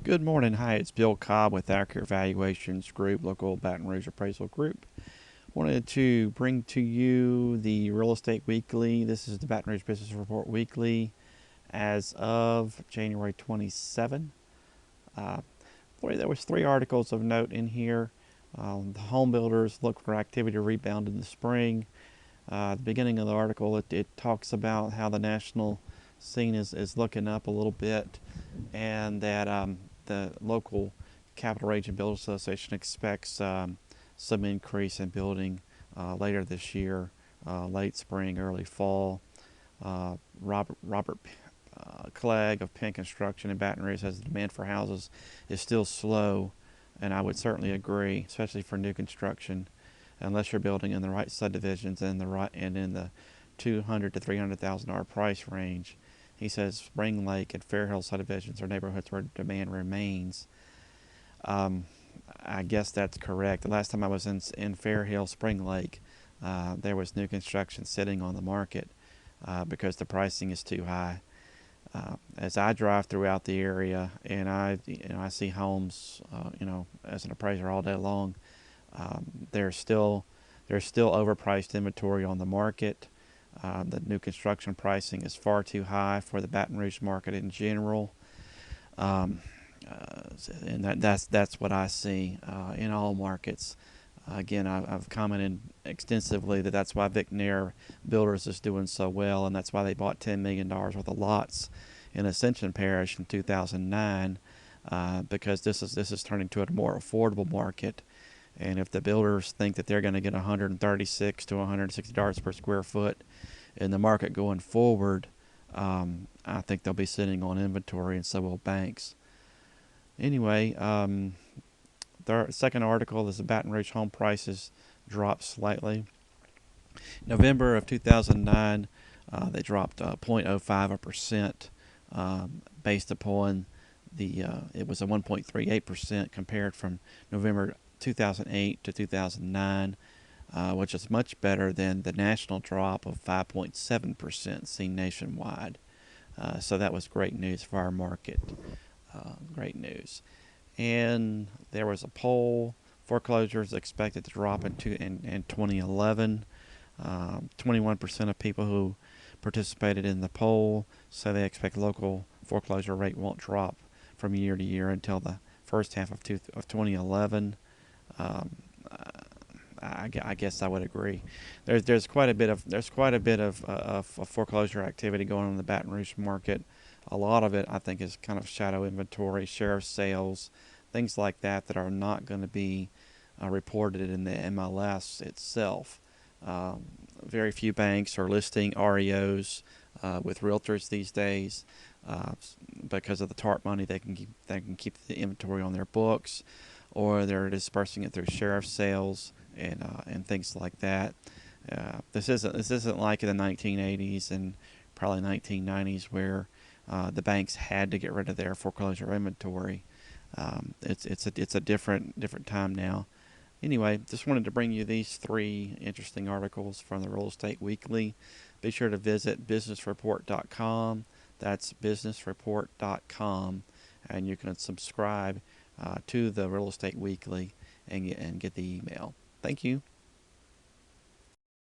Good morning. Hi, it's Bill Cobb with Accurate Valuations Group, local Baton Rouge appraisal group. Wanted to bring to you the Real Estate Weekly. This is the Baton Rouge Business Report Weekly as of January 27. There was 3 articles of note in here. The home builders look for activity to rebound in the spring. At the beginning of the article, it talks about how the national scene is looking up a little bit, and that the local Capital Region Builders Association expects some increase in building later this year, late spring, early fall. Robert Clegg of Penn Construction in Baton Rouge says the demand for houses is still slow, and I would certainly agree, especially for new construction, unless you're building in the right subdivisions and in the $200,000 to $300,000 price range. He says Spring Lake and Fair Hill subdivisions are neighborhoods where demand remains. I guess that's correct. The last time I was in Fair Hill, Spring Lake, there was new construction sitting on the market because the pricing is too high. As I drive throughout the area and I see homes, as an appraiser all day long, there's still overpriced inventory on the market. The new construction pricing is far too high for the Baton Rouge market in general, and that's what I see in all markets. Again, I've commented extensively that's why Vic Nair Builders is doing so well, and that's why they bought $10 million worth of lots in Ascension Parish in 2009, because this is turning to a more affordable market. And if the builders think that they're going to get $136 to $160 per square foot in the market going forward, I think they'll be sitting on inventory, and so will banks. Anyway, the second article is the Baton Rouge home prices dropped slightly. November of 2009, they dropped 0.05%, based upon it was a 1.38% compared from November 2008 to 2009, which is much better than the national drop of 5.7% seen nationwide. So that was great news for our market. Great news. And there was a poll. Foreclosures expected to drop in 2011. 21% of people who participated in the poll say they expect local foreclosure rate won't drop from year to year until the first half of 2011. I guess I would agree. There's quite a bit of foreclosure activity going on in the Baton Rouge market. A lot of it, I think, is kind of shadow inventory, sheriff's sales, things like that are not going to be reported in the MLS itself. Very few banks are listing REOs with realtors these days because of the TARP money. They can keep the inventory on their books, or they're dispersing it through sheriff's sales and things like that. This isn't like in the 1980s and probably 1990s where the banks had to get rid of their foreclosure inventory. It's a different time now. Anyway, just wanted to bring you these 3 interesting articles from the Real Estate Weekly. Be sure to visit businessreport.com. That's businessreport.com, and you can subscribe to the Real Estate Weekly and get the email. Thank you.